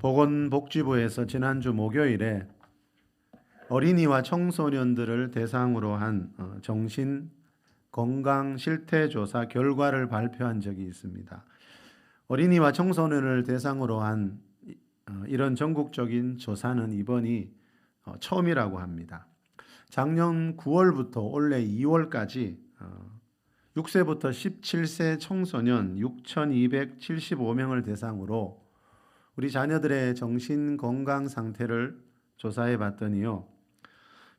보건복지부에서 지난주 목요일에 어린이와 청소년들을 대상으로 한 정신건강실태조사 결과를 발표한 적이 있습니다. 어린이와 청소년을 대상으로 한 이런 전국적인 조사는 이번이 처음이라고 합니다. 작년 9월부터 올해 2월까지 6세부터 17세 청소년 6,275명을 대상으로 우리 자녀들의 정신건강 상태를 조사해 봤더니요.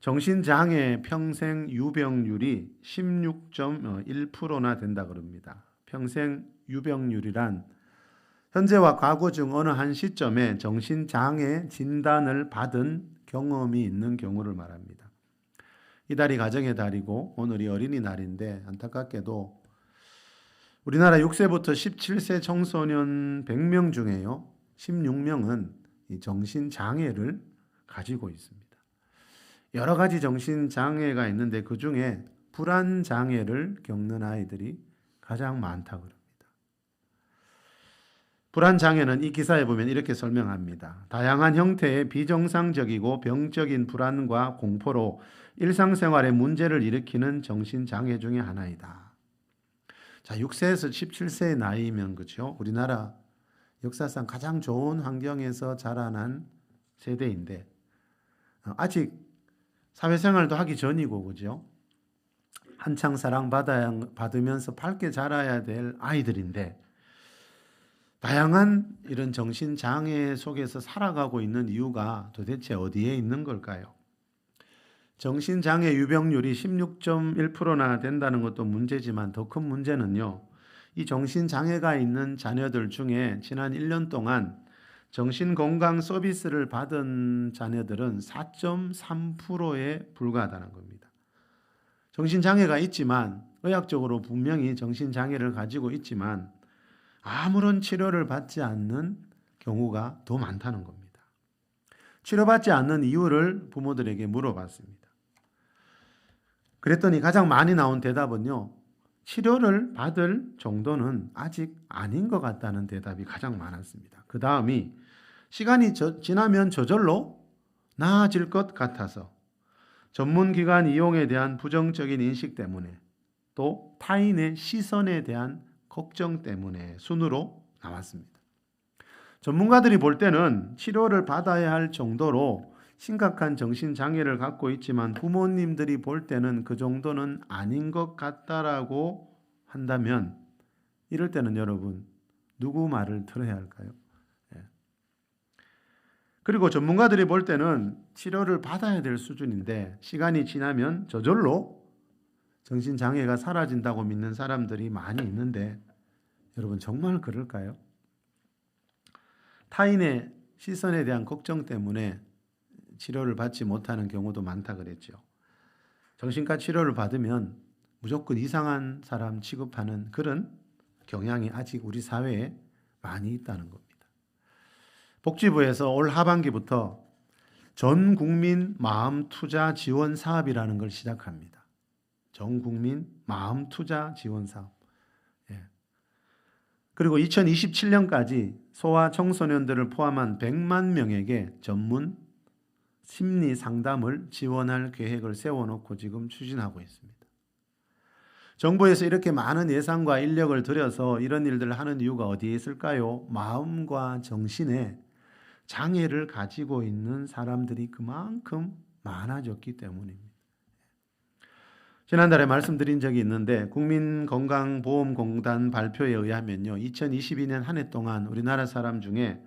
정신장애 평생 유병률이 16.1%나 된다 그럽니다. 평생 유병률이란 현재와 과거 중 어느 한 시점에 정신장애 진단을 받은 경험이 있는 경우를 말합니다. 이달이 가정의 달이고 오늘이 어린이날인데 안타깝게도 우리나라 6세부터 17세 청소년 100명 중에요. 16명은 이 정신장애를 가지고 있습니다. 여러 가지 정신장애가 있는데 그 중에 불안장애를 겪는 아이들이 가장 많다고 합니다. 불안장애는 이 기사에 보면 이렇게 설명합니다. 다양한 형태의 비정상적이고 병적인 불안과 공포로 일상생활에 문제를 일으키는 정신장애 중에 하나이다. 자, 6세에서 17세의 나이면 그렇죠? 우리나라 역사상 가장 좋은 환경에서 자라난 세대인데 아직 사회생활도 하기 전이고 그죠? 한창 사랑받으면서 밝게 자라야 될 아이들인데 다양한 이런 정신장애 속에서 살아가고 있는 이유가 도대체 어디에 있는 걸까요? 정신장애 유병률이 16.1%나 된다는 것도 문제지만 더 큰 문제는요. 이 정신장애가 있는 자녀들 중에 지난 1년 동안 정신건강 서비스를 받은 자녀들은 4.3%에 불과하다는 겁니다. 정신장애가 있지만 의학적으로 분명히 정신장애를 가지고 있지만 아무런 치료를 받지 않는 경우가 더 많다는 겁니다. 치료받지 않는 이유를 부모들에게 물어봤습니다. 그랬더니 가장 많이 나온 대답은요. 치료를 받을 정도는 아직 아닌 것 같다는 대답이 가장 많았습니다. 그 다음이 시간이 지나면 저절로 나아질 것 같아서 전문기관 이용에 대한 부정적인 인식 때문에 또 타인의 시선에 대한 걱정 때문에 순으로 나왔습니다. 전문가들이 볼 때는 치료를 받아야 할 정도로 심각한 정신장애를 갖고 있지만 부모님들이 볼 때는 그 정도는 아닌 것 같다라고 한다면 이럴 때는 여러분 누구 말을 들어야 할까요? 그리고 전문가들이 볼 때는 치료를 받아야 될 수준인데 시간이 지나면 저절로 정신장애가 사라진다고 믿는 사람들이 많이 있는데 여러분 정말 그럴까요? 타인의 시선에 대한 걱정 때문에 치료를 받지 못하는 경우도 많다 그랬죠. 정신과 치료를 받으면 무조건 이상한 사람 취급하는 그런 경향이 아직 우리 사회에 많이 있다는 겁니다. 복지부에서 올 하반기부터 전 국민 마음 투자 지원 사업이라는 걸 시작합니다. 전 국민 마음 투자 지원 사업. 그리고 2027년까지 소아 청소년들을 포함한 100만 명에게 전문 심리 상담을 지원할 계획을 세워놓고 지금 추진하고 있습니다. 정부에서 이렇게 많은 예산과 인력을 들여서 이런 일들을 하는 이유가 어디에 있을까요? 마음과 정신에 장애를 가지고 있는 사람들이 그만큼 많아졌기 때문입니다. 지난달에 말씀드린 적이 있는데 국민건강보험공단 발표에 의하면요. 2022년 한 해 동안 우리나라 사람 중에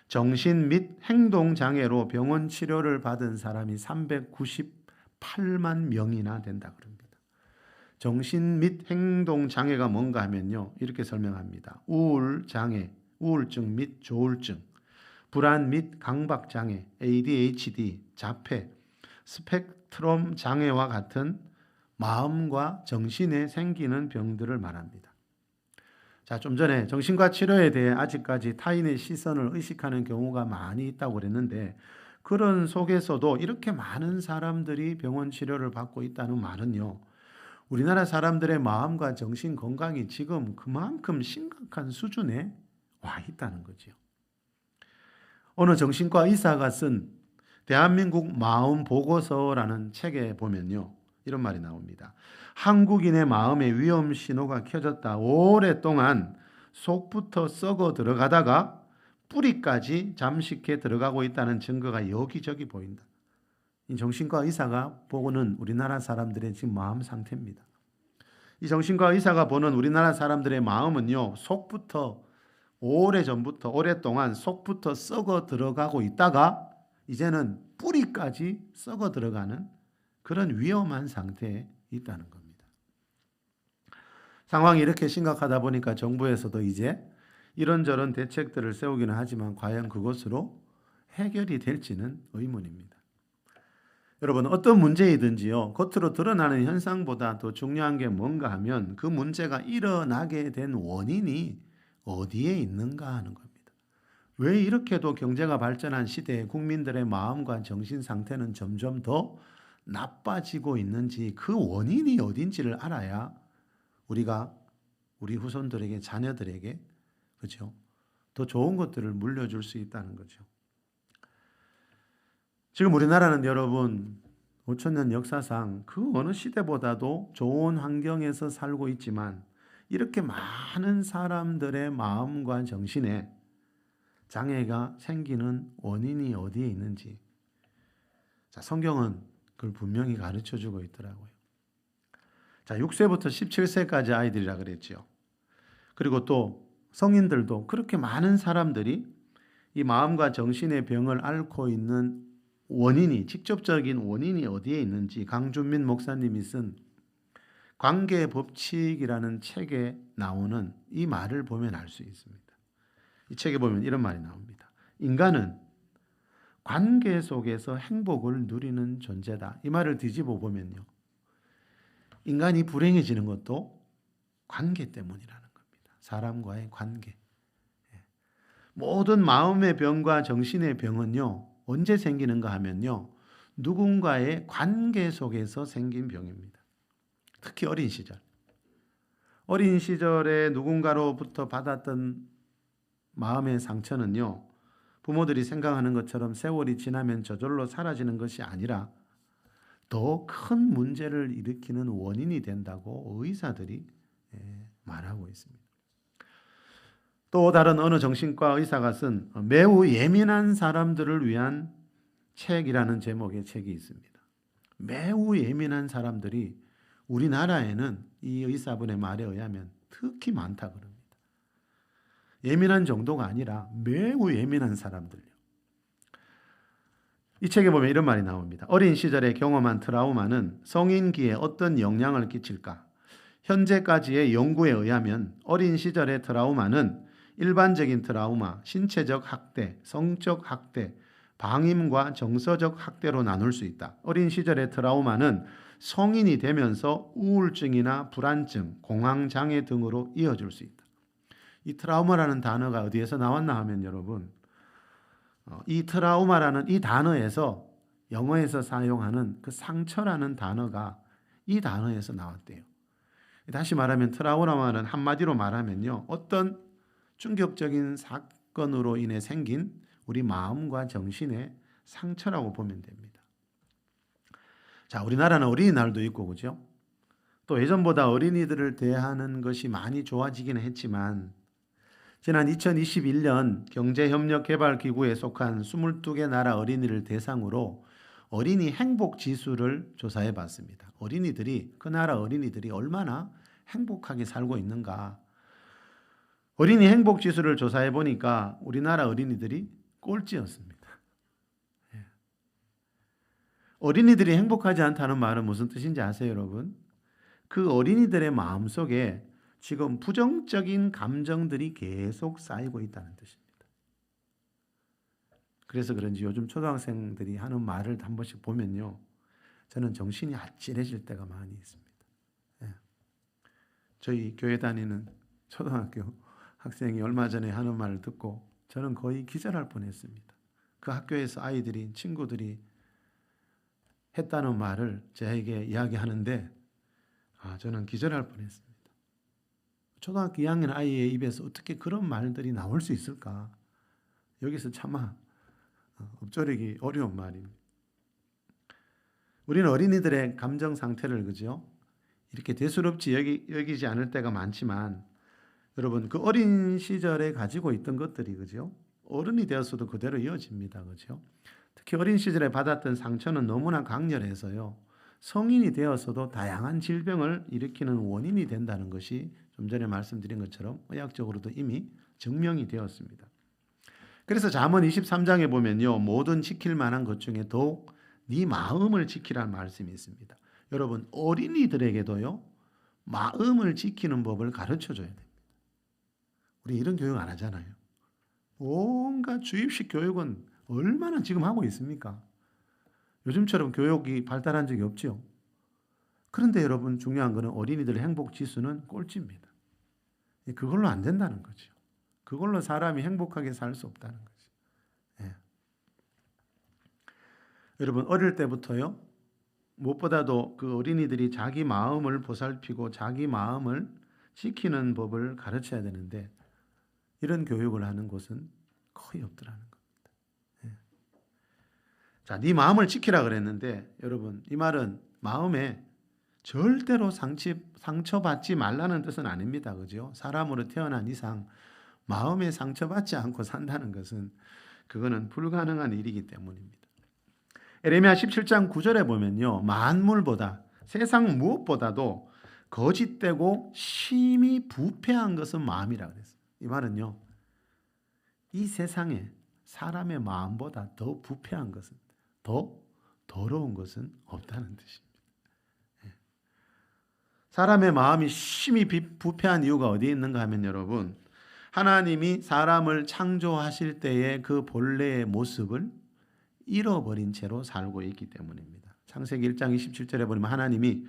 정신 및 행동장애로 병원 치료를 받은 사람이 398만 명이나 된다 그럽니다. 정신 및 행동장애가 뭔가 하면요. 이렇게 설명합니다. 우울장애, 우울증 및 조울증, 불안 및 강박장애, ADHD, 자폐, 스펙트럼 장애와 같은 마음과 정신에 생기는 병들을 말합니다. 자, 좀 전에 정신과 치료에 대해 아직까지 타인의 시선을 의식하는 경우가 많이 있다고 그랬는데 그런 속에서도 이렇게 많은 사람들이 병원 치료를 받고 있다는 말은요. 우리나라 사람들의 마음과 정신 건강이 지금 그만큼 심각한 수준에 와 있다는 거죠. 어느 정신과 의사가 쓴 대한민국 마음 보고서라는 책에 보면요, 이런 말이 나옵니다. 한국인의 마음에 위험 신호가 켜졌다. 오랫동안 속부터 썩어 들어가다가 뿌리까지 잠식해 들어가고 있다는 증거가 여기저기 보인다. 이 정신과 의사가 보고는 우리나라 사람들의 지금 마음 상태입니다. 이 정신과 의사가 보는 우리나라 사람들의 마음은요, 속부터 오랫동안 속부터 썩어 들어가고 있다가 이제는 뿌리까지 썩어 들어가는 그런 위험한 상태에 있다는 겁니다. 상황이 이렇게 심각하다 보니까 정부에서도 이제 이런저런 대책들을 세우기는 하지만 과연 그것으로 해결이 될지는 의문입니다. 여러분, 어떤 문제이든지요, 겉으로 드러나는 현상보다 더 중요한 게 뭔가 하면 그 문제가 일어나게 된 원인이 어디에 있는가 하는 겁니다. 왜 이렇게도 경제가 발전한 시대에 국민들의 마음과 정신 상태는 점점 더 나빠지고 있는지, 그 원인이 어딘지를 알아야 우리가 우리 후손들에게, 자녀들에게, 그렇죠, 더 좋은 것들을 물려줄 수 있다는 거죠. 지금 우리나라는 여러분 5천년 역사상 그 어느 시대보다도 좋은 환경에서 살고 있지만 이렇게 많은 사람들의 마음과 정신에 장애가 생기는 원인이 어디에 있는지, 자, 성경은 그걸 분명히 가르쳐 주고 있더라고요. 자, 6세부터 17세까지 아이들이라 그랬죠. 그리고 또 성인들도 그렇게 많은 사람들이 이 마음과 정신의 병을 앓고 있는 원인이, 직접적인 원인이 어디에 있는지 강준민 목사님이 쓴 관계 법칙이라는 책에 나오는 이 말을 보면 알 수 있습니다. 이 책에 보면 이런 말이 나옵니다. 인간은 관계 속에서 행복을 누리는 존재다. 이 말을 뒤집어 보면요, 인간이 불행해지는 것도 관계 때문이라는 겁니다. 사람과의 관계. 모든 마음의 병과 정신의 병은요, 언제 생기는가 하면요, 누군가의 관계 속에서 생긴 병입니다. 특히 어린 시절. 어린 시절에 누군가로부터 받았던 마음의 상처는요, 부모들이 생각하는 것처럼 세월이 지나면 저절로 사라지는 것이 아니라 더 큰 문제를 일으키는 원인이 된다고 의사들이 말하고 있습니다. 또 다른 어느 정신과 의사가 쓴 매우 예민한 사람들을 위한 책이라는 제목의 책이 있습니다. 매우 예민한 사람들이 우리나라에는 이 의사분의 말에 의하면 특히 많다 그럽니다. 예민한 정도가 아니라 매우 예민한 사람들요. 이 책에 보면 이런 말이 나옵니다. 어린 시절에 경험한 트라우마는 성인기에 어떤 영향을 끼칠까? 현재까지의 연구에 의하면 어린 시절의 트라우마는 일반적인 트라우마, 신체적 학대, 성적 학대, 방임과 정서적 학대로 나눌 수 있다. 어린 시절의 트라우마는 성인이 되면서 우울증이나 불안증, 공황장애 등으로 이어질 수 있다. 이 트라우마라는 단어가 어디에서 나왔나 하면 여러분, 이 트라우마라는 이 단어에서, 영어에서 사용하는 그 상처라는 단어가 이 단어에서 나왔대요. 다시 말하면 트라우마는 한마디로 말하면요, 어떤 충격적인 사건으로 인해 생긴 우리 마음과 정신의 상처라고 보면 됩니다. 자, 우리나라는 어린이날도 있고, 그죠? 또 예전보다 어린이들을 대하는 것이 많이 좋아지기는 했지만 지난 2021년 경제협력개발기구에 속한 22개 나라 어린이를 대상으로 어린이 행복지수를 조사해 봤습니다. 그 나라 어린이들이 얼마나 행복하게 살고 있는가. 어린이 행복지수를 조사해 보니까 우리나라 어린이들이 꼴찌였습니다. 어린이들이 행복하지 않다는 말은 무슨 뜻인지 아세요, 여러분? 그 어린이들의 마음속에 지금 부정적인 감정들이 계속 쌓이고 있다는 뜻입니다. 그래서 그런지 요즘 초등학생들이 하는 말을 한 번씩 보면요, 저는 정신이 아찔해질 때가 많이 있습니다. 저희 교회 다니는 초등학교 학생이 얼마 전에 하는 말을 듣고 저는 거의 기절할 뻔했습니다. 그 학교에서 아이들이, 친구들이 했다는 말을 저에게 이야기하는데 저는 기절할 뻔했습니다. 초등학교 2학년 아이의 입에서 어떻게 그런 말들이 나올 수 있을까? 여기서 차마 읊조리기 어려운 말입니다. 우리는 어린이들의 감정 상태를 그죠? 이렇게 대수롭지 여기지 않을 때가 많지만 여러분 그 어린 시절에 가지고 있던 것들이 그죠? 어른이 되어서도 그대로 이어집니다. 그죠? 특히 어린 시절에 받았던 상처는 너무나 강렬해서요. 성인이 되어서도 다양한 질병을 일으키는 원인이 된다는 것이 좀 전에 말씀드린 것처럼 의학적으로도 이미 증명이 되었습니다. 그래서 잠언 23장에 보면요. 모든 지킬 만한 것 중에 더욱 네 마음을 지키라는 말씀이 있습니다. 여러분 어린이들에게도요. 마음을 지키는 법을 가르쳐 줘야 됩니다. 우리 이런 교육 안 하잖아요. 온갖 주입식 교육은 얼마나 지금 하고 있습니까? 요즘처럼 교육이 발달한 적이 없죠. 그런데 여러분 중요한 것은 어린이들의 행복 지수는 꼴찌입니다. 그걸로 안 된다는 거죠. 그걸로 사람이 행복하게 살 수 없다는 거죠. 예. 여러분 어릴 때부터요. 무엇보다도 그 어린이들이 자기 마음을 보살피고 자기 마음을 지키는 법을 가르쳐야 되는데 이런 교육을 하는 곳은 거의 없더라는 겁니다. 예. 자, 네 마음을 지키라 그랬는데 여러분 이 말은 마음에 절대로 상처받지 말라는 뜻은 아닙니다. 그죠? 사람으로 태어난 이상 마음에 상처받지 않고 산다는 것은 그거는 불가능한 일이기 때문입니다. 에레미야 17장 9절에 보면요. 만물보다 세상 무엇보다도 거짓되고 심히 부패한 것은 마음이라 그랬어요. 이 말은요. 이 세상에 사람의 마음보다 더 부패한 것은 더 더러운 것은 없다는 뜻입니다. 사람의 마음이 심히 부패한 이유가 어디에 있는가 하면 여러분 하나님이 사람을 창조하실 때의 그 본래의 모습을 잃어버린 채로 살고 있기 때문입니다. 창세기 1장 27절에 보면 하나님이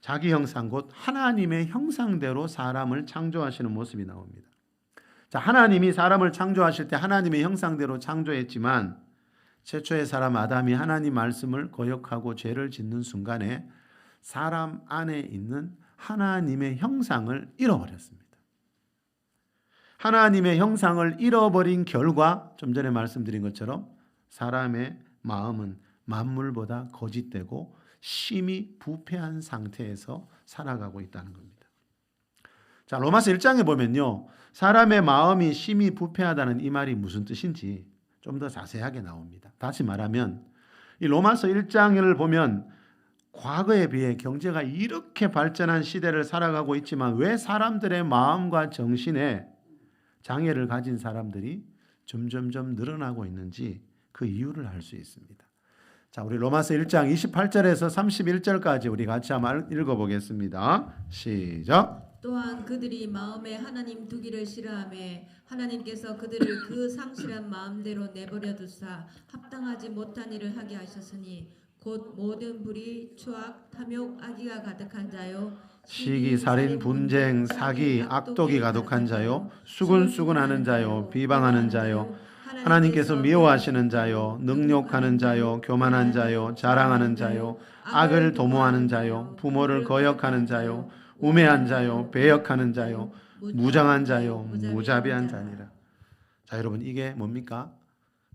자기 형상 곧 하나님의 형상대로 사람을 창조하시는 모습이 나옵니다. 자, 하나님이 사람을 창조하실 때 하나님의 형상대로 창조했지만 최초의 사람 아담이 하나님 말씀을 거역하고 죄를 짓는 순간에 사람 안에 있는 하나님의 형상을 잃어버렸습니다. 하나님의 형상을 잃어버린 결과 좀 전에 말씀드린 것처럼 사람의 마음은 만물보다 거짓되고 심히 부패한 상태에서 살아가고 있다는 겁니다. 자, 로마서 1장에 보면요. 사람의 마음이 심히 부패하다는 이 말이 무슨 뜻인지 좀 더 자세하게 나옵니다. 다시 말하면 이 로마서 1장을 보면 과거에 비해 경제가 이렇게 발전한 시대를 살아가고 있지만 왜 사람들의 마음과 정신에 장애를 가진 사람들이 점점점 늘어나고 있는지 그 이유를 알 수 있습니다. 자, 우리 로마서 1장 28절에서 31절까지 우리 같이 한번 읽어보겠습니다. 시작. 또한 그들이 마음에 하나님 두기를 싫어하매 하나님께서 그들을 그 상실한 마음대로 내버려 두사 합당하지 못한 일을 하게 하셨으니 곧 모든 불의, 추악, 탐욕, 악의가 가득한 자요 시기, 살인, 분쟁, 사기, 악독이 가득한 자요 수군수군하는 자요 비방하는 자요 하나님께서 미워하시는 자요 능욕하는 자요 교만한 자요 자랑하는 자요 악을 도모하는 자요 부모를 거역하는 자요 우매한 자요 배역하는 자요 무장한 자요 무자비한 자니라. 자, 여러분 이게 뭡니까?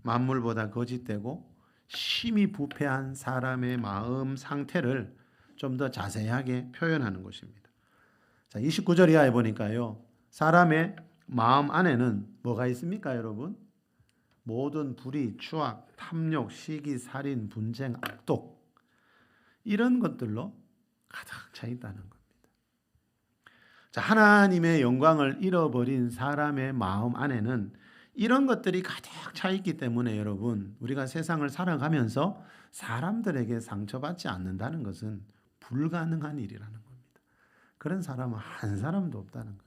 만물보다 거짓되고 심히 부패한 사람의 마음 상태를 좀 더 자세하게 표현하는 것입니다. 자, 29절 이하에 보니까요. 사람의 마음 안에는 뭐가 있습니까, 여러분? 모든 불의, 추악, 탐욕, 시기, 살인, 분쟁, 악독 이런 것들로 가득 차 있다는 겁니다. 자, 하나님의 영광을 잃어버린 사람의 마음 안에는 이런 것들이 가득 차 있기 때문에 여러분 우리가 세상을 살아가면서 사람들에게 상처받지 않는다는 것은 불가능한 일이라는 겁니다. 그런 사람은 한 사람도 없다는 겁니다.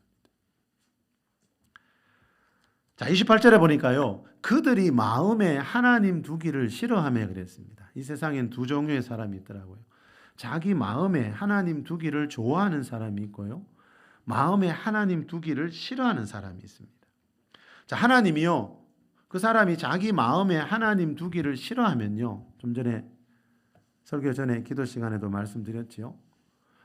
자, 28절에 보니까요. 그들이 마음에 하나님 두기를 싫어하며 그랬습니다. 이 세상엔 두 종류의 사람이 있더라고요. 자기 마음에 하나님 두기를 좋아하는 사람이 있고요. 마음에 하나님 두기를 싫어하는 사람이 있습니다. 자, 하나님이요. 그 사람이 자기 마음에 하나님 두기를 싫어하면요. 좀 전에 설교 전에 기도 시간에도 말씀드렸지요.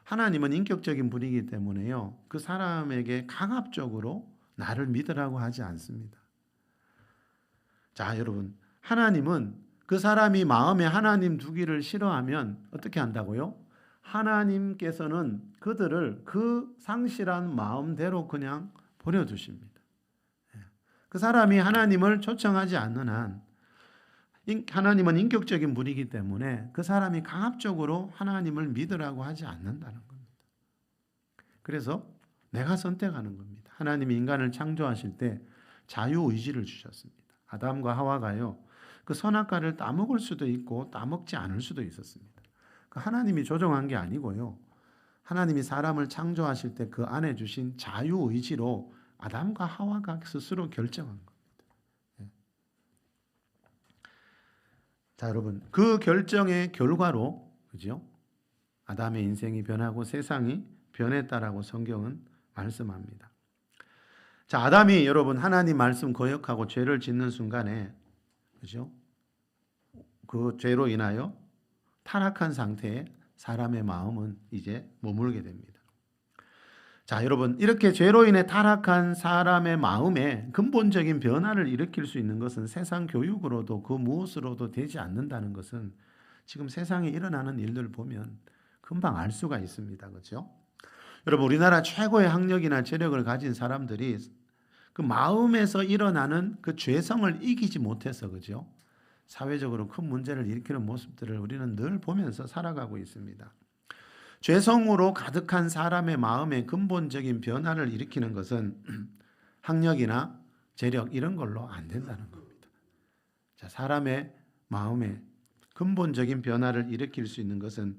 하나님은 인격적인 분이기 때문에요. 그 사람에게 강압적으로 나를 믿으라고 하지 않습니다. 자, 여러분. 하나님은 그 사람이 마음에 하나님 두기를 싫어하면 어떻게 한다고요? 하나님께서는 그들을 그 상실한 마음대로 그냥 버려두십니다. 그 사람이 하나님을 초청하지 않는 한 하나님은 인격적인 분이기 때문에 그 사람이 강압적으로 하나님을 믿으라고 하지 않는다는 겁니다. 그래서 내가 선택하는 겁니다. 하나님이 인간을 창조하실 때 자유의지를 주셨습니다. 아담과 하와가요, 그 선악과를 따먹을 수도 있고 따먹지 않을 수도 있었습니다. 그 하나님이 조종한 게 아니고요. 하나님이 사람을 창조하실 때 그 안에 주신 자유의지로 아담과 하와가 스스로 결정한 겁니다. 자, 여러분, 그 결정의 결과로, 그죠? 아담의 인생이 변하고 세상이 변했다라고 성경은 말씀합니다. 자, 아담이 여러분 하나님 말씀 거역하고 죄를 짓는 순간에, 그죠? 그 죄로 인하여 타락한 상태에 사람의 마음은 이제 머물게 됩니다. 자, 여러분, 이렇게 죄로 인해 타락한 사람의 마음에 근본적인 변화를 일으킬 수 있는 것은 세상 교육으로도 그 무엇으로도 되지 않는다는 것은 지금 세상에 일어나는 일들을 보면 금방 알 수가 있습니다. 그렇죠? 여러분, 우리나라 최고의 학력이나 재력을 가진 사람들이 그 마음에서 일어나는 그 죄성을 이기지 못해서, 그죠? 사회적으로 큰 문제를 일으키는 모습들을 우리는 늘 보면서 살아가고 있습니다. 죄성으로 가득한 사람의 마음의 근본적인 변화를 일으키는 것은 학력이나 재력 이런 걸로 안 된다는 겁니다. 자, 사람의 마음에 근본적인 변화를 일으킬 수 있는 것은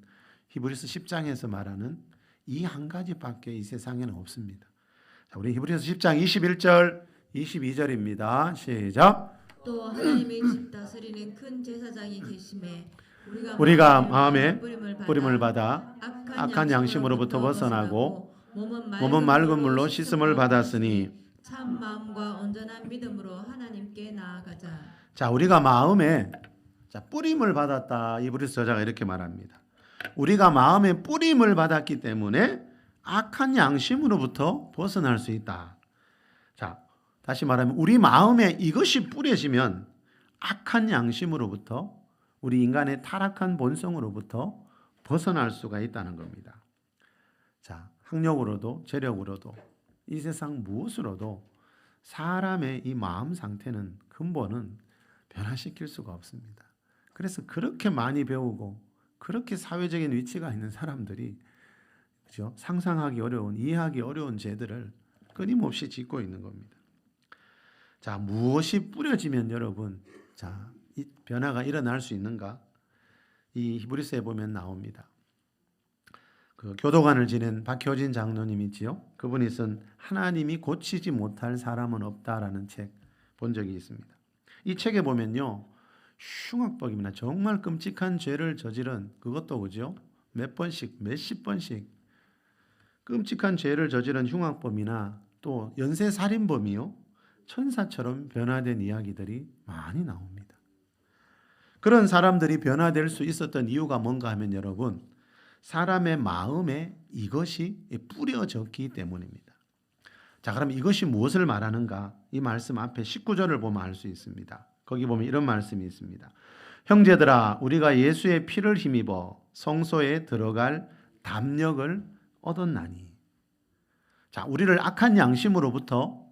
히브리서 10장에서 말하는 이 한 가지밖에 이 세상에는 없습니다. 자, 우리 히브리서 10장 21절, 22절입니다. 시작. 또 하나님의 집 다스리는 큰 제사장이 계심에 우리가 마음에 뿌림을 받아 악한 양심으로부터 벗어나고 몸은 맑은 물로 씻음을 받았으니 참 마음과 온전한 믿음으로 하나님께 나아가자. 자, 우리가 마음에 뿌림을 받았다. 히브리서 저자가 이렇게 말합니다. 우리가 마음에 뿌림을 받았기 때문에 악한 양심으로부터 벗어날 수 있다. 자, 다시 말하면 우리 마음에 이것이 뿌려지면 악한 양심으로부터 우리 인간의 타락한 본성으로부터 벗어날 수가 있다는 겁니다. 자, 학력으로도 재력으로도 이 세상 무엇으로도 사람의 이 마음 상태는 근본은 변화시킬 수가 없습니다. 그래서 그렇게 많이 배우고 그렇게 사회적인 위치가 있는 사람들이, 그죠? 상상하기 어려운, 이해하기 어려운 죄들을 끊임없이 짓고 있는 겁니다. 자, 무엇이 뿌려지면 여러분, 자, 이 변화가 일어날 수 있는가? 이 히브리서에 보면 나옵니다. 그 교도관을 지낸 박효진 장로님 있지요. 그분이 쓴 하나님이 고치지 못할 사람은 없다라는 책 본 적이 있습니다. 이 책에 보면요, 흉악범이나 정말 끔찍한 죄를 저지른, 그것도 그죠? 몇 번씩, 몇십 번씩 끔찍한 죄를 저지른 흉악범이나 또 연쇄살인범이요, 천사처럼 변화된 이야기들이 많이 나옵니다. 그런 사람들이 변화될 수 있었던 이유가 뭔가 하면 여러분, 사람의 마음에 이것이 뿌려졌기 때문입니다. 자, 그럼 이것이 무엇을 말하는가? 이 말씀 앞에 19절을 보면 알 수 있습니다. 거기 보면 이런 말씀이 있습니다. 형제들아, 우리가 예수의 피를 힘입어 성소에 들어갈 담력을 얻었나니. 자, 우리를 악한 양심으로부터,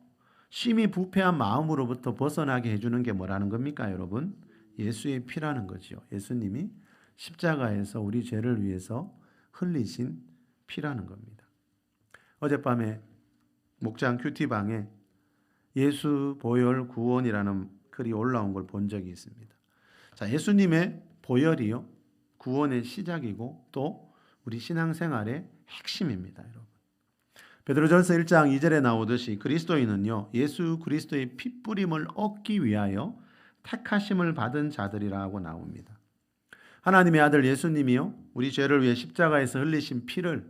심히 부패한 마음으로부터 벗어나게 해주는 게 뭐라는 겁니까, 여러분? 예수의 피라는 거죠. 예수님이 십자가에서 우리 죄를 위해서 흘리신 피라는 겁니다. 어젯밤에 목장 큐티방에 예수 보혈 구원이라는 글이 올라온 걸 본 적이 있습니다. 자, 예수님의 보혈이요, 구원의 시작이고 또 우리 신앙생활의 핵심입니다, 여러분. 베드로전서 1장 2절에 나오듯이 그리스도인은요, 예수 그리스도의 핏뿌림을 얻기 위하여 택하심을 받은 자들이라고 나옵니다. 하나님의 아들 예수님이요, 우리 죄를 위해 십자가에서 흘리신 피를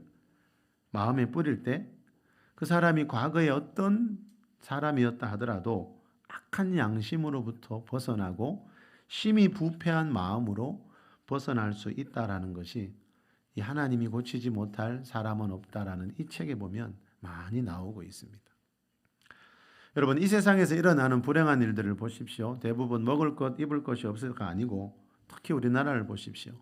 마음에 뿌릴 때 그 사람이 과거에 어떤 사람이었다 하더라도 악한 양심으로부터 벗어나고 심히 부패한 마음으로 벗어날 수 있다라는 것이 이 하나님이 고치지 못할 사람은 없다라는 이 책에 보면 많이 나오고 있습니다. 여러분, 이 세상에서 일어나는 불행한 일들을 보십시오. 대부분 먹을 것, 입을 것이 없을까 아니고 특히 우리나라를 보십시오.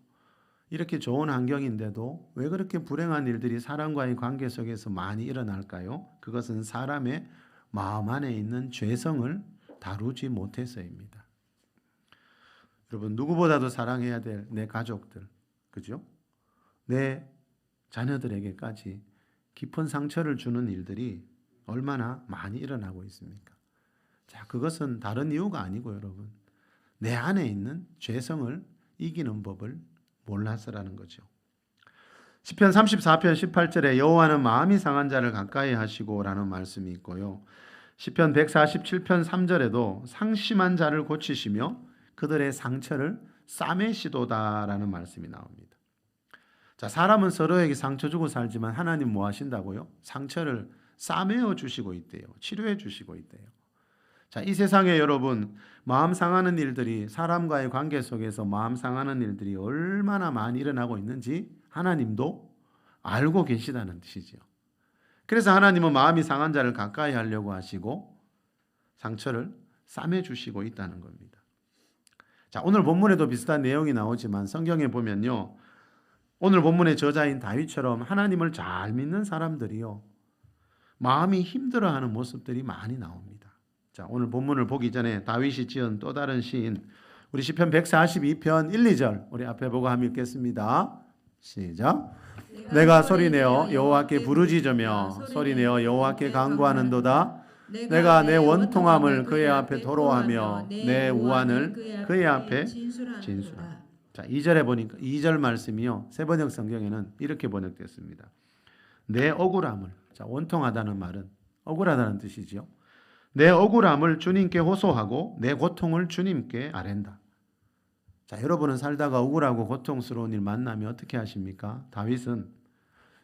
이렇게 좋은 환경인데도 왜 그렇게 불행한 일들이 사람과의 관계 속에서 많이 일어날까요? 그것은 사람의 마음 안에 있는 죄성을 다루지 못해서입니다. 여러분, 누구보다도 사랑해야 될 내 가족들, 그죠? 내 자녀들에게까지 깊은 상처를 주는 일들이 얼마나 많이 일어나고 있습니까? 자, 그것은 다른 이유가 아니고 여러분, 내 안에 있는 죄성을 이기는 법을 몰라서라는 거죠. 시편 34편 18절에 여호와는 마음이 상한 자를 가까이 하시고라는 말씀이 있고요. 시편 147편 3절에도 상심한 자를 고치시며 그들의 상처를 싸매시도다라는 말씀이 나옵니다. 자, 사람은 서로에게 상처 주고 살지만 하나님 뭐 하신다고요? 상처를 싸매어 주시고 있대요. 치료해 주시고 있대요. 자, 이 세상에 여러분, 마음 상하는 일들이, 사람과의 관계 속에서 마음 상하는 일들이 얼마나 많이 일어나고 있는지 하나님도 알고 계시다는 뜻이죠. 그래서 하나님은 마음이 상한 자를 가까이 하려고 하시고 상처를 싸매 주시고 있다는 겁니다. 자, 오늘 본문에도 비슷한 내용이 나오지만 성경에 보면요, 오늘 본문의 저자인 다윗처럼 하나님을 잘 믿는 사람들이요, 마음이 힘들어하는 모습들이 많이 나옵니다. 자, 오늘 본문을 보기 전에 다윗이 지은 또 다른 시인, 우리 시편 142편 1, 2절 우리 앞에 보고 함께 읽겠습니다. 시작. 내가 소리내어 여호와께 부르짖으며 소리내어 여호와께 간구하는도다. 내가 내 원통함을 그의 앞에 토로하며 내 우환을 그의 앞에 진술하노라. 자, 2절에 보니까 2절 말씀이요, 세번역 성경에는 이렇게 번역됐습니다. 내 억울함을, 자, 원통하다는 말은 억울하다는 뜻이지요. 내 억울함을 주님께 호소하고 내 고통을 주님께 아랜다. 자, 여러분은 살다가 억울하고 고통스러운 일 만나면 어떻게 하십니까? 다윗은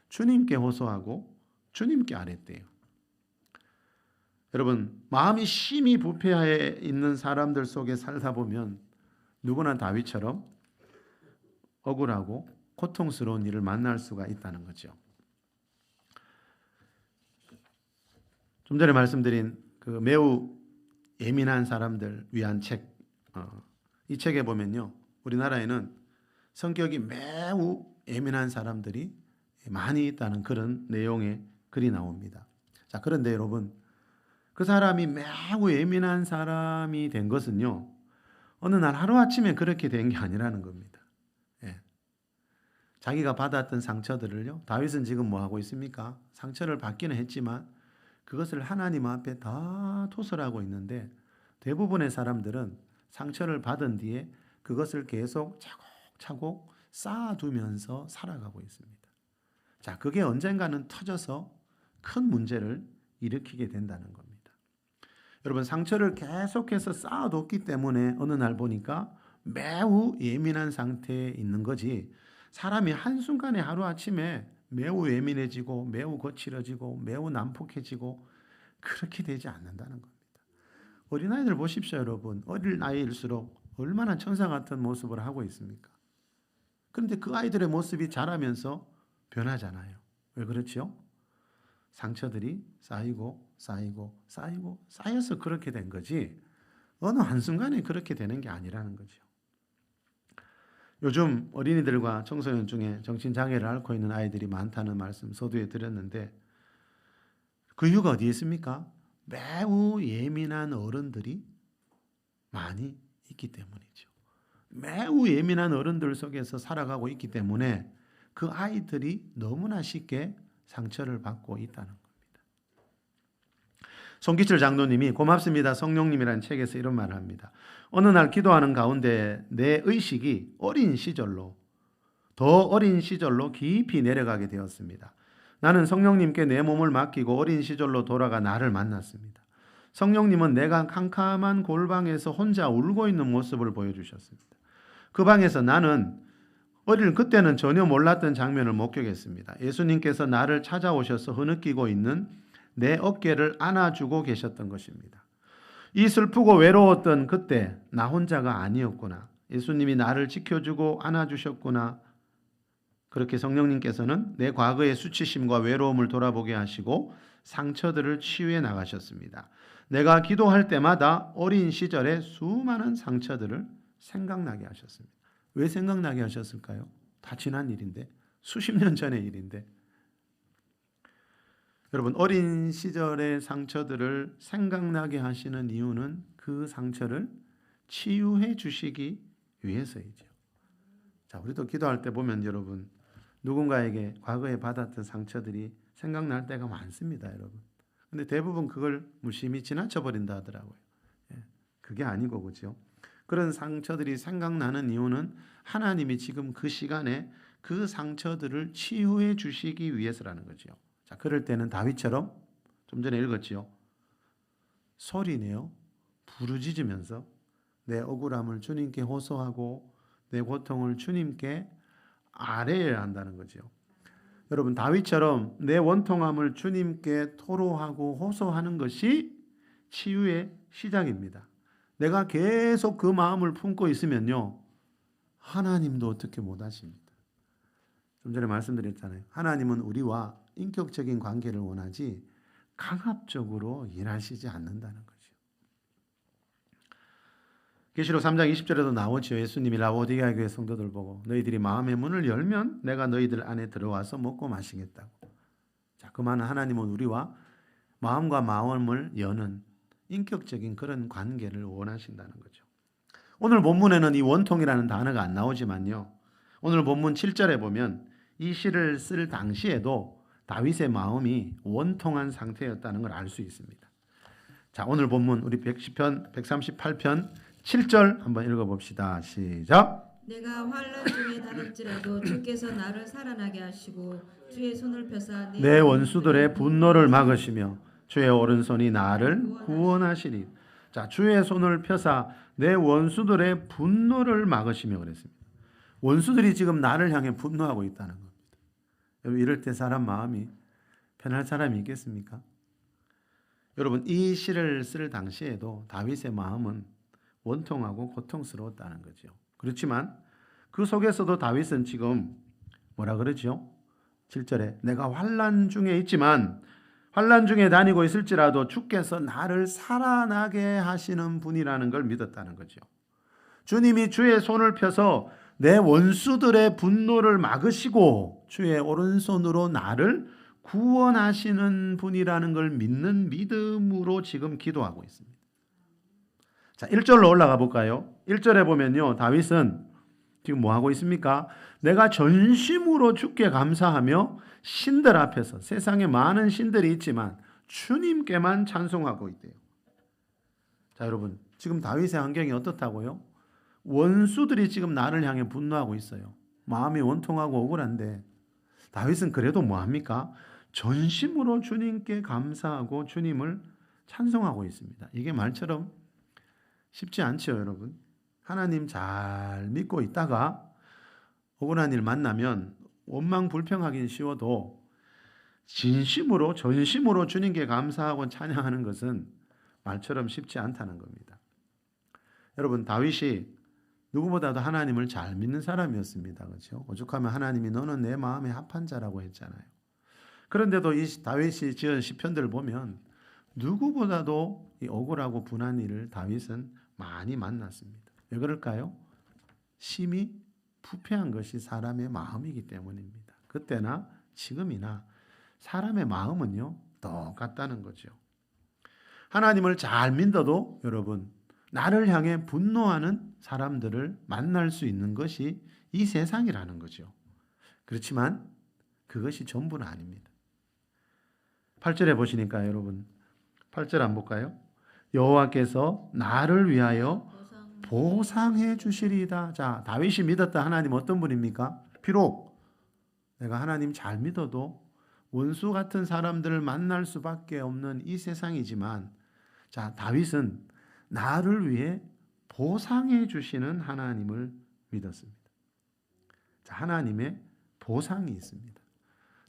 주님께 호소하고 주님께 아랬대요. 여러분, 마음이 심히 부패해 있는 사람들 속에 살다 보면 누구나 다윗처럼 억울하고 고통스러운 일을 만날 수가 있다는 거죠. 좀 전에 말씀드린 그 매우 예민한 사람들 위한 책, 이 책에 보면요, 우리나라에는 성격이 매우 예민한 사람들이 많이 있다는 그런 내용의 글이 나옵니다. 자, 그런데 여러분, 그 사람이 매우 예민한 사람이 된 것은요, 어느 날 하루아침에 그렇게 된 게 아니라는 겁니다. 예. 자기가 받았던 상처들을요, 다윗은 지금 뭐 하고 있습니까? 상처를 받기는 했지만 그것을 하나님 앞에 다 토설하고 있는데, 대부분의 사람들은 상처를 받은 뒤에 그것을 계속 차곡차곡 쌓아두면서 살아가고 있습니다. 자, 그게 언젠가는 터져서 큰 문제를 일으키게 된다는 겁니다. 여러분, 상처를 계속해서 쌓아뒀기 때문에 어느 날 보니까 매우 예민한 상태에 있는 거지, 사람이 한순간에 하루아침에 매우 예민해지고 매우 거칠어지고 매우 난폭해지고 그렇게 되지 않는다는 겁니다. 어린아이들 보십시오 여러분. 어릴 나이일수록 얼마나 천사 같은 모습을 하고 있습니까? 그런데 그 아이들의 모습이 자라면서 변하잖아요. 왜 그렇죠? 상처들이 쌓이고 쌓여서 그렇게 된 거지, 어느 한순간에 그렇게 되는 게 아니라는 거죠. 요즘 어린이들과 청소년 중에 정신장애를 앓고 있는 아이들이 많다는 말씀 서두에 드렸는데, 그 이유가 어디에 있습니까? 매우 예민한 어른들이 많이 있기 때문이죠. 매우 예민한 어른들 속에서 살아가고 있기 때문에 그 아이들이 너무나 쉽게 상처를 받고 있다는 겁니다. 송기철 장로님이 고맙습니다 성령님이라는 책에서 이런 말을 합니다. 어느 날 기도하는 가운데 내 의식이 더 어린 시절로 깊이 내려가게 되었습니다. 나는 성령님께 내 몸을 맡기고 어린 시절로 돌아가 나를 만났습니다. 성령님은 내가 캄캄한 골방에서 혼자 울고 있는 모습을 보여주셨습니다. 그 방에서 나는 어릴 그때는 전혀 몰랐던 장면을 목격했습니다. 예수님께서 나를 찾아오셔서 흐느끼고 있는 내 어깨를 안아주고 계셨던 것입니다. 이 슬프고 외로웠던 그때 나 혼자가 아니었구나. 예수님이 나를 지켜주고 안아주셨구나. 그렇게 성령님께서는 내 과거의 수치심과 외로움을 돌아보게 하시고 상처들을 치유해 나가셨습니다. 내가 기도할 때마다 어린 시절의 수많은 상처들을 생각나게 하셨습니다. 왜 생각나게 하셨을까요? 다 지난 일인데, 수십 년 전의 일인데. 여러분, 어린 시절의 상처들을 생각나게 하시는 이유는 그 상처를 치유해 주시기 위해서이죠. 자, 우리도 기도할 때 보면 여러분, 누군가에게 과거에 받았던 상처들이 생각날 때가 많습니다, 여러분. 근데 대부분 그걸 무심히 지나쳐 버린다 하더라고요. 그게 아니고, 그죠? 그런 상처들이 생각나는 이유는 하나님이 지금 그 시간에 그 상처들을 치유해 주시기 위해서라는 거죠. 자, 그럴 때는 다윗처럼 좀 전에 읽었지요. 소리내어 부르짖으면서 내 억울함을 주님께 호소하고 내 고통을 주님께 아뢰어야 한다는 거죠. 여러분, 다윗처럼 내 원통함을 주님께 토로하고 호소하는 것이 치유의 시작입니다. 내가 계속 그 마음을 품고 있으면요, 하나님도 어떻게 못하십니다. 좀 전에 말씀드렸잖아요. 하나님은 우리와 인격적인 관계를 원하지 강압적으로 일하시지 않는다는 거죠. 계시록 3장 20절에도 나오죠. 예수님이 라오디게아 교회 성도들 보고 너희들이 마음의 문을 열면 내가 너희들 안에 들어와서 먹고 마시겠다고. 자, 그 말은 하나님은 우리와 마음과 마음을 여는 인격적인 그런 관계를 원하신다는 거죠. 오늘 본문에는 이 원통이라는 단어가 안 나오지만요, 오늘 본문 7절에 보면 이 시를 쓸 당시에도 다윗의 마음이 원통한 상태였다는 걸 알 수 있습니다. 자, 오늘 본문 우리 138편 7절 한번 읽어봅시다. 시작. 내가 환난 중에 다를지라도 주께서 나를 살아나게 하시고 주의 손을 펴사 내 원수들의 분노를 막으시며 주의 오른손이 나를 구원하시니. 자, 주의 손을 펴사 내 원수들의 분노를 막으시며 그랬습니다. 원수들이 지금 나를 향해 분노하고 있다는 겁니다. 여러분, 이럴 때 사람 마음이 편할 사람이 있겠습니까? 여러분, 이 시를 쓸 당시에도 다윗의 마음은 원통하고 고통스러웠다는 거죠. 그렇지만 그 속에서도 다윗은 지금 뭐라 그러죠? 7절에 내가 환난 중에 있지만 환난 중에 다니고 있을지라도 주께서 나를 살아나게 하시는 분이라는 걸 믿었다는 거죠. 주님이 주의 손을 펴서 내 원수들의 분노를 막으시고 주의 오른손으로 나를 구원하시는 분이라는 걸 믿는 믿음으로 지금 기도하고 있습니다. 자, 1절로 올라가 볼까요? 1절에 보면요, 다윗은 지금 뭐 하고 있습니까? 내가 전심으로 주께 감사하며 신들 앞에서, 세상에 많은 신들이 있지만 주님께만 찬송하고 있대요. 자, 여러분, 지금 다윗의 환경이 어떻다고요? 원수들이 지금 나를 향해 분노하고 있어요. 마음이 원통하고 억울한데 다윗은 그래도 뭐 합니까? 전심으로 주님께 감사하고 주님을 찬송하고 있습니다. 이게 말처럼 쉽지 않죠, 여러분. 하나님 잘 믿고 있다가 억울한 일 만나면 원망불평하기는 쉬워도 진심으로 전심으로 주님께 감사하고 찬양하는 것은 말처럼 쉽지 않다는 겁니다. 여러분, 다윗이 누구보다도 하나님을 잘 믿는 사람이었습니다. 그렇죠? 오죽하면 하나님이 너는 내 마음에 합한 자라고 했잖아요. 그런데도 이 다윗이 지은 시편들을 보면 누구보다도 이 억울하고 분한 일을 다윗은 많이 만났습니다. 왜 그럴까요? 심히 부패한 것이 사람의 마음이기 때문입니다. 그때나 지금이나 사람의 마음은요, 똑같다는 거죠. 하나님을 잘 믿어도 여러분, 나를 향해 분노하는 사람들을 만날 수 있는 것이 이 세상이라는 거죠. 그렇지만 그것이 전부는 아닙니다. 8절에 보시니까 여러분, 8절 안 볼까요? 여호와께서 나를 위하여 보상해 주시리이다. 자, 다윗이 믿었던 하나님 어떤 분입니까? 비록 내가 하나님 잘 믿어도 원수 같은 사람들을 만날 수밖에 없는 이 세상이지만, 자, 다윗은 나를 위해 보상해 주시는 하나님을 믿었습니다. 자, 하나님의 보상이 있습니다.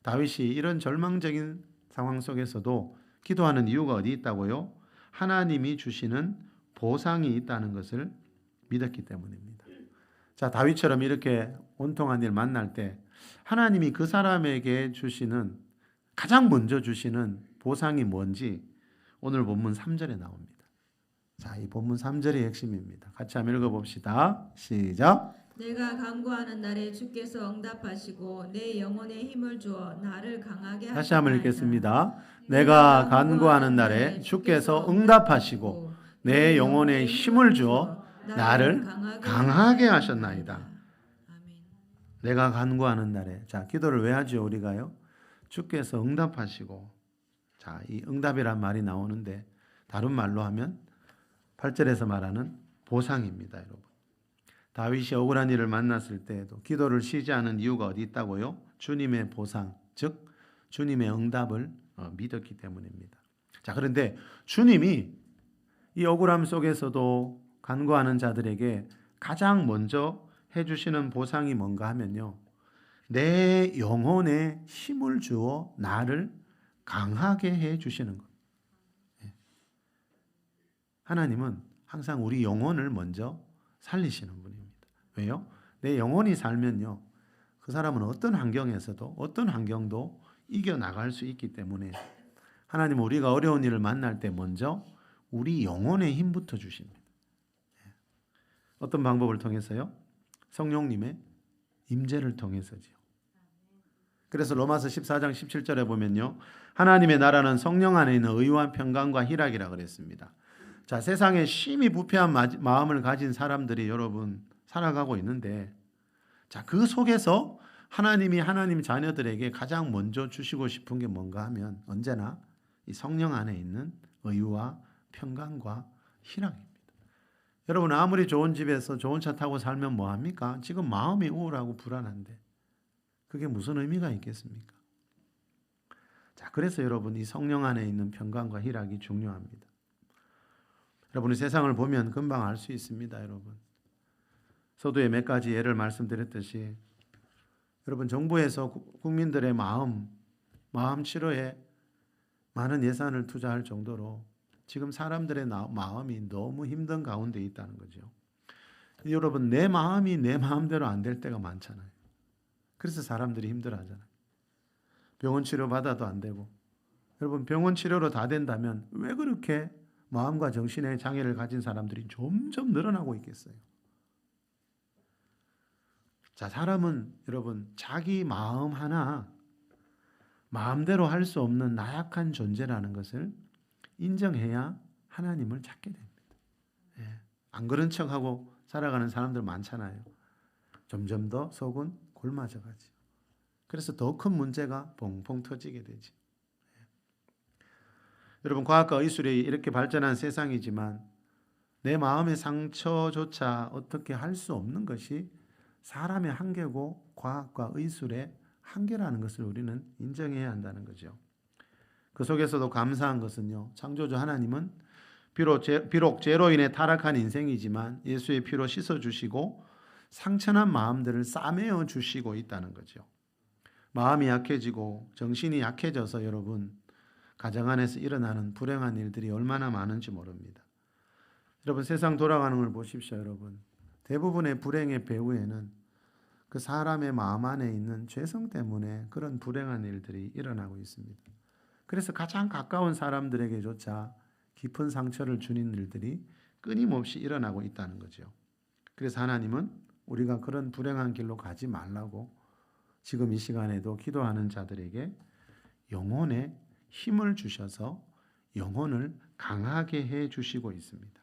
다윗이 이런 절망적인 상황 속에서도 기도하는 이유가 어디 있다고요? 하나님이 주시는 보상이 있다는 것을 믿었기 때문입니다. 자, 다윗처럼 이렇게 원통한 일 만날 때 하나님이 그 사람에게 주시는, 가장 먼저 주시는 보상이 뭔지 오늘 본문 3절에 나옵니다. 자, 이 본문 3절이 핵심입니다. 같이 한번 읽어봅시다. 시작. 내가 간구하는 날에 주께서 응답하시고 내 영혼에 힘을 주어 나를 강하게 다시 한번 하셨나이다. 읽겠습니다. 내가 간구하는 날에 주께서 응답하시고 내 영혼에 힘을 주어 나를 강하게 하셨나이다. 아멘. 내가 간구하는 날에, 자, 기도를 왜 하죠 우리가요? 주께서 응답하시고, 자, 이 응답이란 말이 나오는데 다른 말로 하면 8절에서 말하는 보상입니다, 여러분. 다윗이 억울한 일을 만났을 때에도 기도를 쉬지 않은 이유가 어디 있다고요? 주님의 보상, 즉 주님의 응답을 믿었기 때문입니다. 자, 그런데 주님이 이 억울함 속에서도 간구하는 자들에게 가장 먼저 해주시는 보상이 뭔가 하면요, 내 영혼에 힘을 주어 나를 강하게 해주시는 것. 하나님은 항상 우리 영혼을 먼저 살리시는 분입니다. 왜요? 내 영혼이 살면요, 그 사람은 어떤 환경에서도 어떤 환경도 이겨나갈 수 있기 때문에 하나님은 우리가 어려운 일을 만날 때 먼저 우리 영혼의 힘부터 주십니다. 어떤 방법을 통해서요? 성령님의 임재를 통해서지요. 그래서 로마서 14장 17절에 보면요, 하나님의 나라는 성령 안에 있는 의와 평강과 희락이라 그랬습니다. 자, 세상에 심히 부패한 마음을 가진 사람들이 여러분 살아가고 있는데, 자, 그 속에서 하나님이 하나님 자녀들에게 가장 먼저 주시고 싶은 게 뭔가 하면 언제나 이 성령 안에 있는 의와 평강과 희락입니다. 여러분, 아무리 좋은 집에서 좋은 차 타고 살면 뭐합니까? 지금 마음이 우울하고 불안한데 그게 무슨 의미가 있겠습니까? 자, 그래서 여러분, 이 성령 안에 있는 평강과 희락이 중요합니다. 여러분이 세상을 보면 금방 알 수 있습니다, 여러분. 서두에 몇 가지 예를 말씀드렸듯이 여러분, 정부에서 국민들의 마음 치료에 많은 예산을 투자할 정도로 지금 사람들의 마음이 너무 힘든 가운데 있다는 거죠. 여러분, 내 마음이 내 마음대로 안 될 때가 많잖아요. 그래서 사람들이 힘들어하잖아요. 병원 치료 받아도 안 되고. 여러분, 병원 치료로 다 된다면 왜 그렇게 마음과 정신의 장애를 가진 사람들이 점점 늘어나고 있겠어요? 자, 사람은 여러분 자기 마음 하나 마음대로 할 수 없는 나약한 존재라는 것을 인정해야 하나님을 찾게 됩니다. 예. 안 그런 척하고 살아가는 사람들 많잖아요. 점점 더 속은 골마져가지. 그래서 더 큰 문제가 펑펑 터지게 되지. 여러분, 과학과 의술이 이렇게 발전한 세상이지만 내 마음의 상처조차 어떻게 할 수 없는 것이 사람의 한계고 과학과 의술의 한계라는 것을 우리는 인정해야 한다는 거죠. 그 속에서도 감사한 것은요, 창조주 하나님은 비록 죄로 인해 타락한 인생이지만 예수의 피로 씻어주시고 상처난 마음들을 싸매어 주시고 있다는 거죠. 마음이 약해지고 정신이 약해져서 여러분 가정 안에서 일어나는 불행한 일들이 얼마나 많은지 모릅니다. 여러분, 세상 돌아가는 걸 보십시오. 여러분, 대부분의 불행의 배후에는 그 사람의 마음 안에 있는 죄성 때문에 그런 불행한 일들이 일어나고 있습니다. 그래서 가장 가까운 사람들에게조차 깊은 상처를 주는 일들이 끊임없이 일어나고 있다는 거죠. 그래서 하나님은 우리가 그런 불행한 길로 가지 말라고 지금 이 시간에도 기도하는 자들에게 영혼에 힘을 주셔서 영혼을 강하게 해 주시고 있습니다.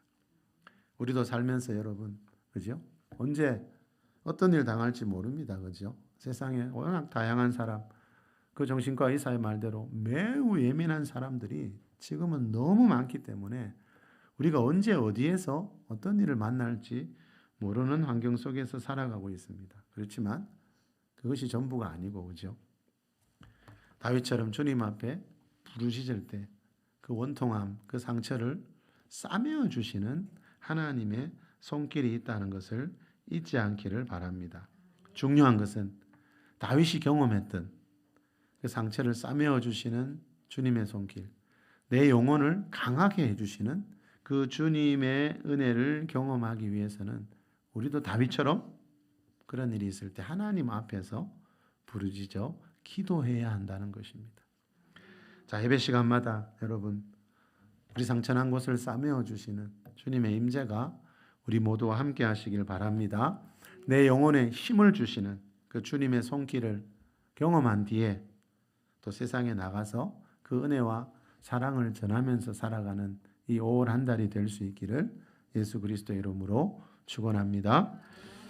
우리도 살면서 여러분, 그죠? 언제 어떤 일 당할지 모릅니다. 그죠? 세상에 워낙 다양한 사람, 그 정신과 의사의 말대로 매우 예민한 사람들이 지금은 너무 많기 때문에 우리가 언제 어디에서 어떤 일을 만날지 모르는 환경 속에서 살아가고 있습니다. 그렇지만 그것이 전부가 아니고, 그죠? 다윗처럼 주님 앞에 부르짖을 때 그 원통함, 그 상처를 싸매어 주시는 하나님의 손길이 있다는 것을 잊지 않기를 바랍니다. 중요한 것은 다윗이 경험했던 그 상처를 싸매어 주시는 주님의 손길, 내 영혼을 강하게 해주시는 그 주님의 은혜를 경험하기 위해서는 우리도 다윗처럼 그런 일이 있을 때 하나님 앞에서 부르짖어 기도해야 한다는 것입니다. 자, 예배 시간마다 여러분 우리 상처난 곳을 싸매어 주시는 주님의 임재가 우리 모두와 함께 하시길 바랍니다. 내 영혼에 힘을 주시는 그 주님의 손길을 경험한 뒤에 또 세상에 나가서 그 은혜와 사랑을 전하면서 살아가는 이 5월 한 달이 될 수 있기를 예수 그리스도의 이름으로 축원합니다.